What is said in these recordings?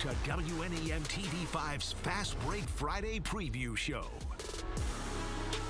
to WNEM TV5's Fast Break Friday Preview Show.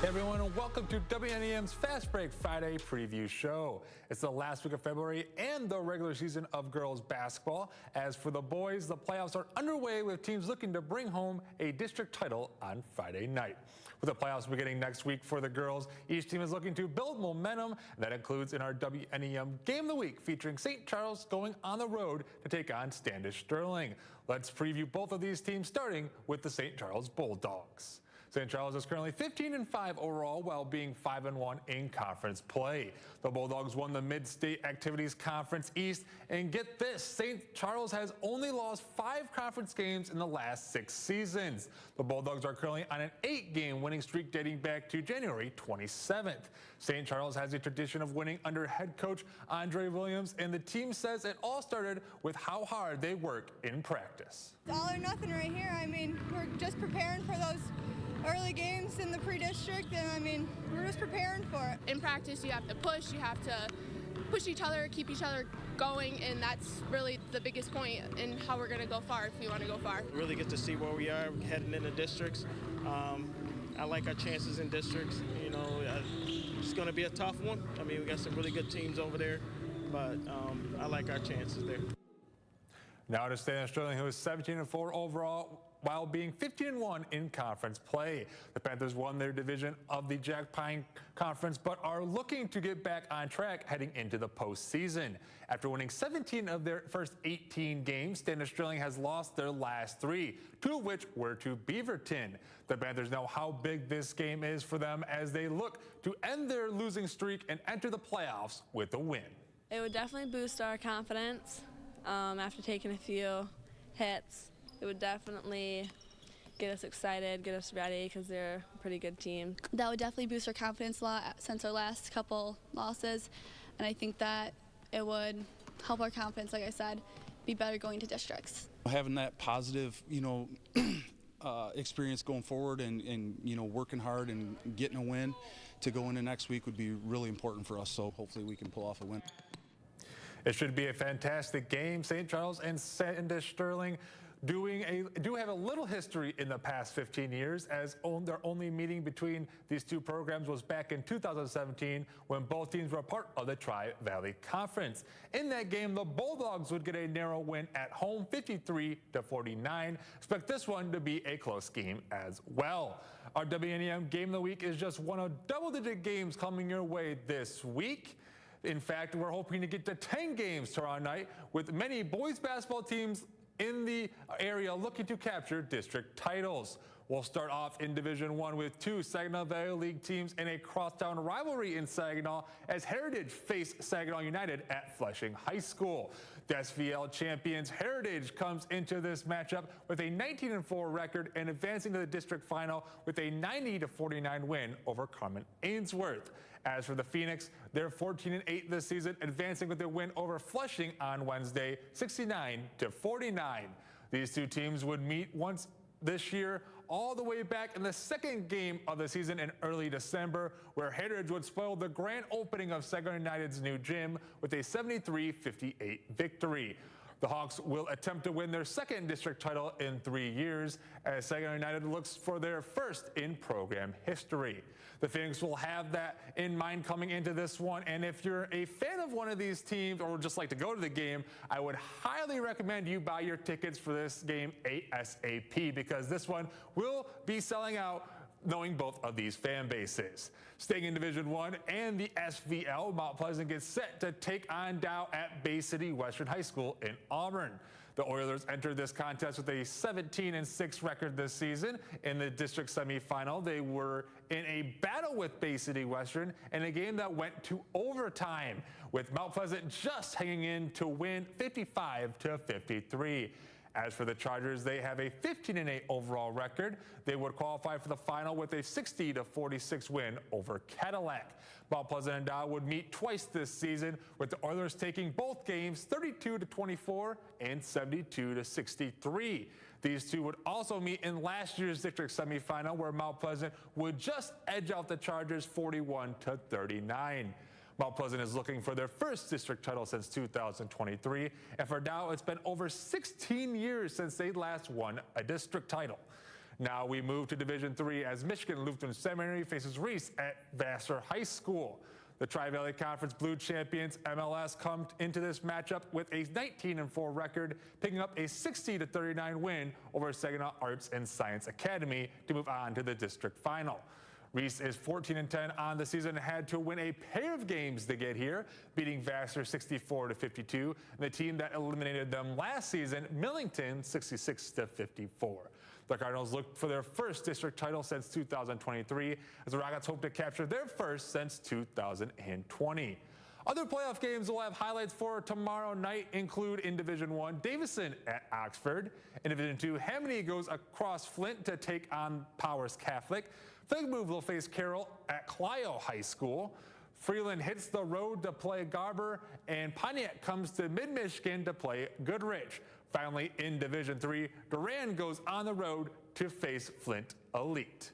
Hey everyone, and welcome to WNEM's Fast Break Friday Preview Show. It's the last week of February and the regular season of girls basketball. As for the boys, the playoffs are underway with teams looking to bring home a district title on Friday night. With the playoffs beginning next week for the girls, each team is looking to build momentum. That includes in our WNEM Game of the Week featuring St. Charles going on the road to take on Standish Sterling. Let's preview both of these teams, starting with the St. Charles Bulldogs. St. Charles is currently 15-5 overall while being 5-1 in conference play. The Bulldogs won the Mid-State Activities Conference East, and get this, St. Charles has only lost 5 conference games in the last 6 seasons. The Bulldogs are currently on an 8-game winning streak dating back to January 27th. St. Charles has a tradition of winning under head coach Andre Williams, and the team says it all started with how hard they work in practice. It's all or nothing right here. I mean, we're just preparing for those early games in the pre-district, and I mean, we're just preparing for it. In practice, you have to push each other, keep each other going, and that's really the biggest point in how we're going to go far if we want to go far. Really get to see where we are heading into districts. I like our chances in districts. You know, it's going to be a tough one. I mean, we got some really good teams over there, but I like our chances there. Now to Standish Sterling, who is 17-4 overall while being 15-1 in conference play. The Panthers won their division of the Jack Pine Conference, but are looking to get back on track heading into the postseason. After winning 17 of their first 18 games, Standish Sterling has lost their last 3, 2 of which were to Beaverton. The Panthers know how big this game is for them as they look to end their losing streak and enter the playoffs with a win. It would definitely boost our confidence. After taking a few hits, it would definitely get us excited, get us ready, because they're a pretty good team. That would definitely boost our confidence a lot since our last couple losses, and I think that it would help our confidence, like I said, be better going to districts. Having that positive, experience going forward and working hard and getting a win to go into next week would be really important for us, so hopefully we can pull off a win. It should be a fantastic game. St. Charles and Standish Sterling do have a little history in the past 15 years, as their only meeting between these two programs was back in 2017 when both teams were a part of the Tri-Valley Conference. In that game, the Bulldogs would get a narrow win at home, 53-49. Expect this one to be a close game as well. Our WNEM Game of the Week is just one of double-digit games coming your way this week. In fact, we're hoping to get to 10 games tomorrow night, with many boys basketball teams in the area looking to capture district titles. We'll start off in Division 1 with 2 Saginaw Valley League teams in a crosstown rivalry in Saginaw as Heritage face Saginaw United at Flushing High School. The SVL champions Heritage comes into this matchup with a 19-4 record and advancing to the district final with a 90-49 win over Carmen Ainsworth. As for the Phoenix, they're 14-8 this season, advancing with their win over Flushing on Wednesday, 69-49. These two teams would meet once this year, all the way back in the second game of the season in early December, where Heritage would spoil the grand opening of Saginaw United's new gym with a 73-58 victory. The Hawks will attempt to win their second district title in 3 years as Saginaw United looks for their first in program history. The Phoenix will have that in mind coming into this one, and if you're a fan of one of these teams or would just like to go to the game, I would highly recommend you buy your tickets for this game ASAP, because this one will be selling out, knowing both of these fan bases. Staying in Division 1 and the SVL, Mount Pleasant gets set to take on Dow at Bay City Western High School in Auburn. The Oilers entered this contest with a 17-6 record this season. In the district semifinal, they were in a battle with Bay City Western in a game that went to overtime, with Mount Pleasant just hanging in to win 55-53. As for the Chargers, they have a 15-8 overall record. They would qualify for the final with a 60-46 win over Cadillac. Mount Pleasant and Dow would meet twice this season, with the Oilers taking both games 32-24 and 72-63. These two would also meet in last year's district semifinal, where Mount Pleasant would just edge out the Chargers 41-39. Mount Pleasant is looking for their first district title since 2023, and for now it's been over 16 years since they last won a district title. Now we move to Division III as Michigan Lutheran Seminary faces Reese at Vassar High School. The Tri-Valley Conference Blue Champions MLS come into this matchup with a 19-4 record, picking up a 60-39 win over Saginaw Arts and Science Academy to move on to the district final. Reese is 14-10 on the season and had to win a pair of games to get here, beating Vassar 64-52, and the team that eliminated them last season, Millington, 66-54. The Cardinals look for their first district title since 2023, as the Rockets hope to capture their first since 2020. Other playoff games we'll have highlights for tomorrow night include in Division I, Davison at Oxford. In Division II, Hammoney goes across Flint to take on Powers Catholic. Figmove will face Carroll at Clio High School. Freeland hits the road to play Garber, and Pontiac comes to Mid-Michigan to play Goodrich. Finally, in Division III, Durand goes on the road to face Flint Elite.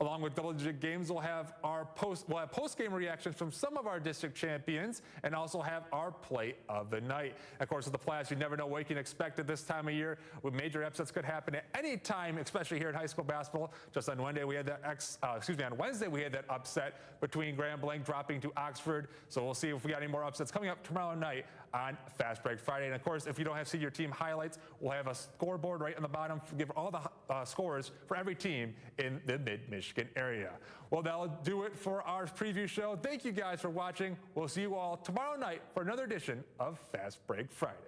Along with double-digit games, we'll have post-game reactions from some of our district champions and also have our play of the night. Of course, with the playoffs, you never know what you can expect at this time of year. With major upsets could happen at any time, especially here in high school basketball. Just on Wednesday, we had on Wednesday we had that upset between Grand Blanc dropping to Oxford. So we'll see if we got any more upsets coming up tomorrow night on Fast Break Friday. And of course, if you don't have senior team highlights, we'll have a scoreboard right on the bottom, give all the scores for every team in the Mid-Michigan area. Well, that'll do it for our preview show. Thank you guys for watching. We'll see you all tomorrow night for another edition of Fast Break Friday.